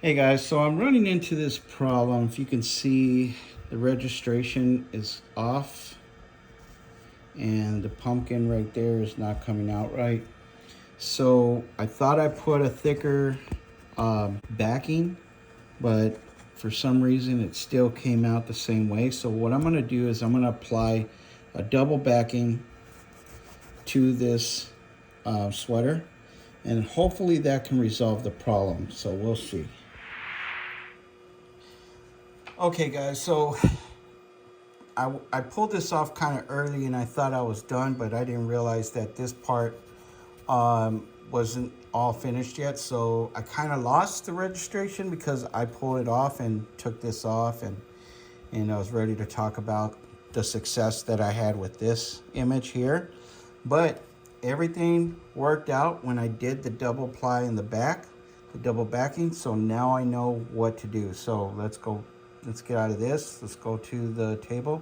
Hey guys, so I'm running into this problem. If you can see, the registration is off and the pumpkin right there is not coming out right. So I thought I put a thicker backing, but for some reason it still came out the same way. So what I'm gonna do is I'm gonna apply a double backing to this sweater, and hopefully that can resolve the problem. So we'll see. Okay guys, so I pulled this off kind of early and I thought I was done, but I didn't realize that this part wasn't all finished yet. So I kind of lost the registration because I pulled it off and took this off, and I was ready to talk about the success that I had with this image here. But everything worked out when I did the double ply in the back, the double backing. So now I know what to do. So let's get out of this. Let's go to the table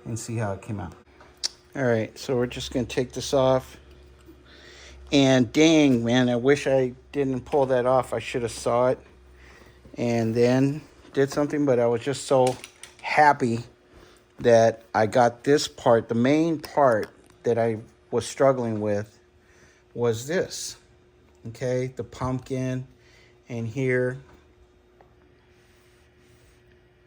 and see how it came out. All right, so we're just gonna take this off. And dang, man, I wish I didn't pull that off. I should have saw it and then did something, but I was just so happy that I got this part. The main part that I was struggling with was this, okay? The pumpkin and here.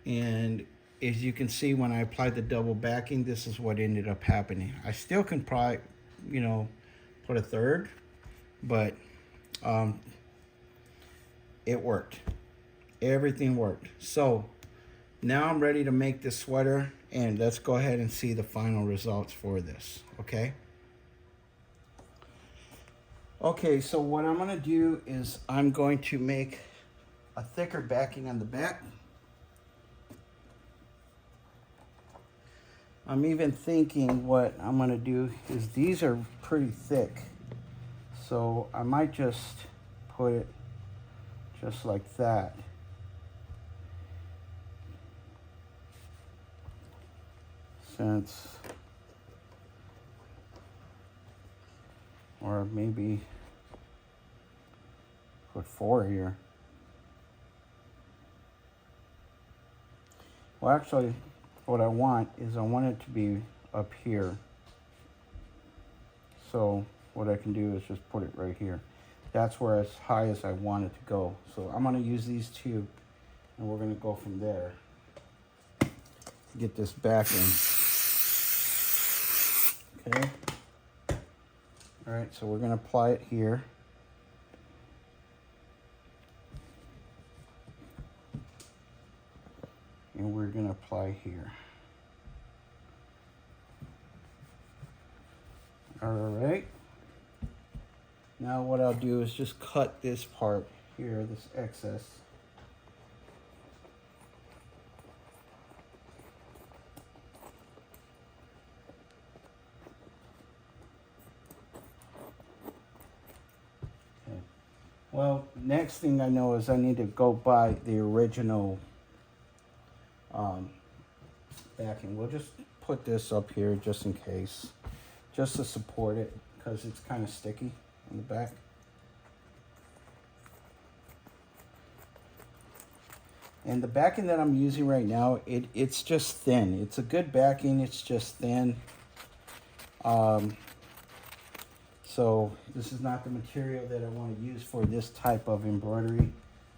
And as you can see, when I applied the double backing, this is what ended up happening. I still can probably, put a third, but it worked. Everything worked. So now I'm ready to make this sweater, and let's go ahead and see the final results for this, okay? Okay, so what I'm gonna do is I'm going to make a thicker backing on the back. I'm even thinking what I'm gonna do is these are pretty thick. So I might just put it just like that. Or maybe put 4 here. Well, actually, what I want is I want it to be up here. So what I can do is just put it right here. That's where as high as I want it to go. So I'm gonna use these two, and we're gonna go from there. Get this back in. Okay. All right, so we're gonna apply it here. And we're gonna apply here. All right. Now what I'll do is just cut this part here, this excess. Okay. Well, next thing I know is I need to go buy the original backing. We'll just put this up here just in case, just to support it, because it's kind of sticky on the back. And the backing that I'm using right now, it's just thin. It's a good backing, it's just thin. So this is not the material that I want to use for this type of embroidery,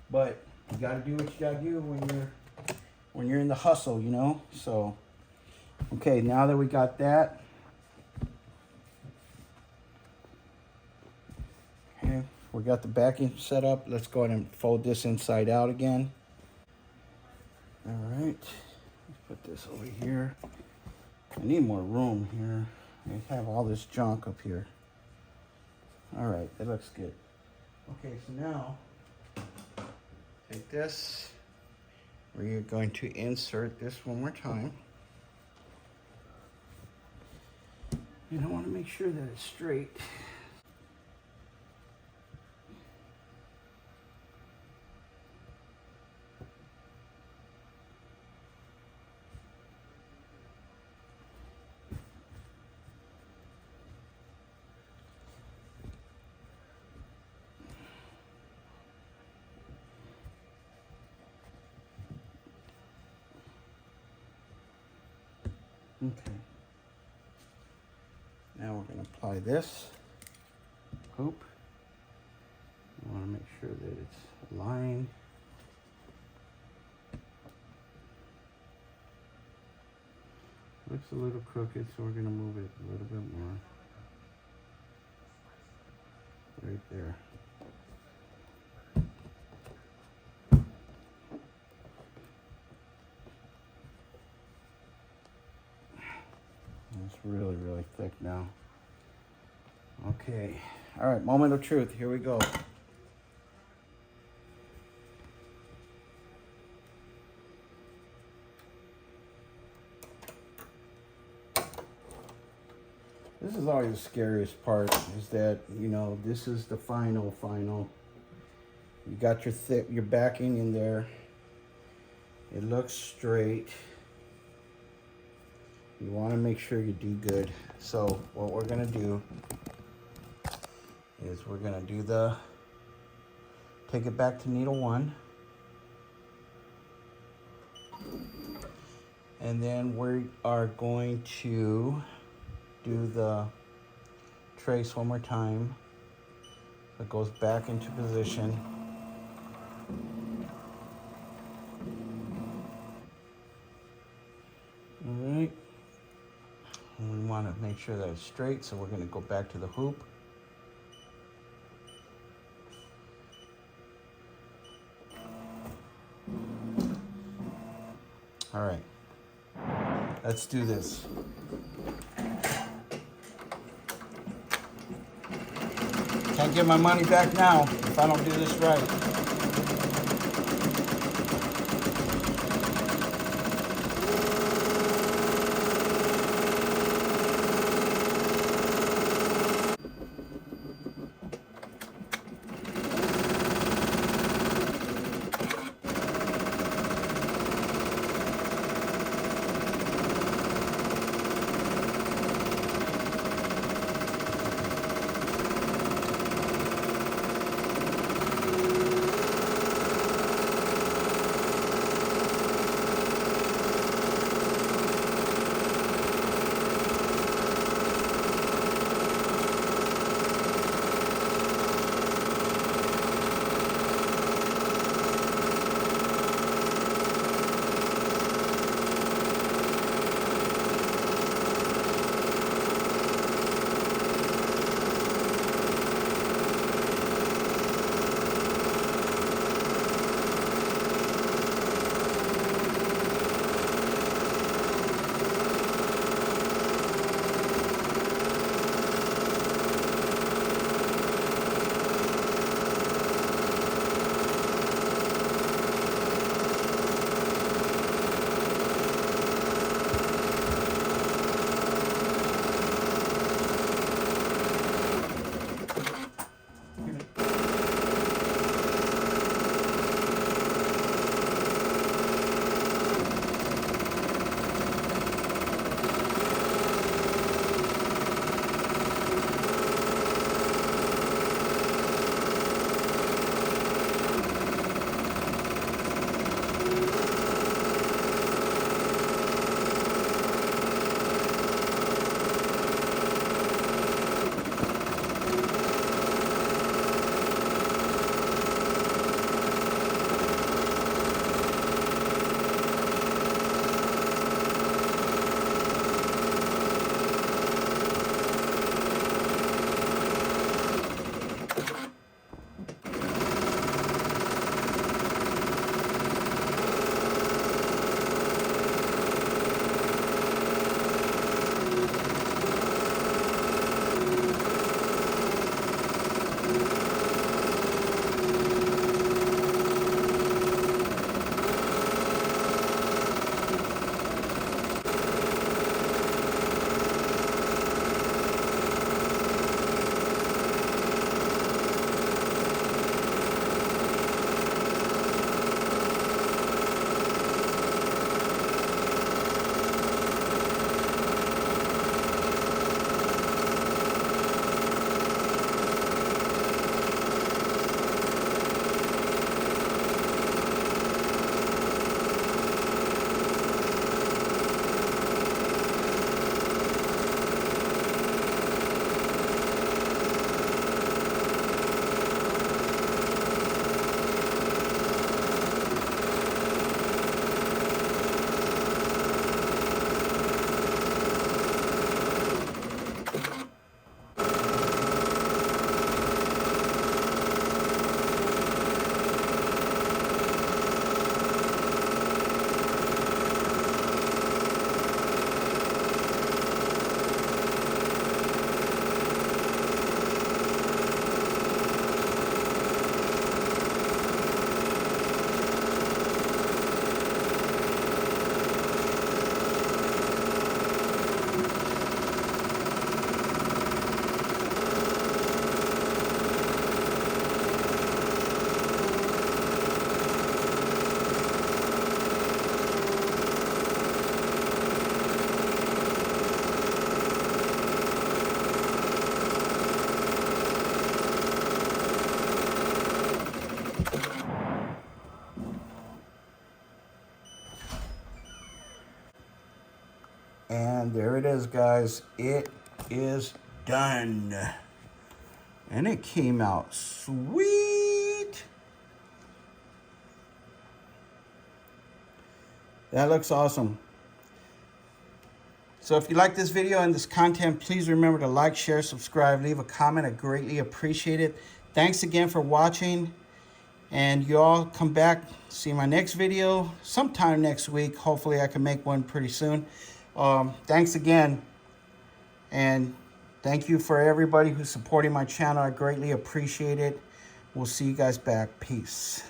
but you got to do what you got to do when you're in the hustle, you know. So okay, now that we got that, okay, we got the backing set up. Let's go ahead and fold this inside out again. All right, let's put this over here. I need more room here. I have all this junk up here. All right, that looks good. Okay, so now take this. We're going to insert this one more time. And I want to make sure that it's straight. Okay. Now we're going to apply this hoop. I want to make sure that it's aligned. Looks a little crooked, so we're going to move it a little bit more. Right there. It's really, really thick now. Okay. All right, moment of truth. Here we go. This is always the scariest part, is that, you know, this is the final. You got your backing in there. It looks straight. You want to make sure you do good. So what we're going to do is we're going to do take it back to needle 1. And then we are going to do the trace one more time. So it goes back into position. All right. And we want to make sure that it's straight, so we're going to go back to the hoop. All right. Let's do this. Can't get my money back now if I don't do this right. And there it is, guys. It is done. And it came out sweet. That looks awesome. So if you like this video and this content, please remember to like, share, subscribe, leave a comment. I greatly appreciate it. Thanks again for watching. And you all come back, see my next video sometime next week. Hopefully I can make one pretty soon. Thanks again. And thank you for everybody who's supporting my channel. I greatly appreciate it. We'll see you guys back. Peace.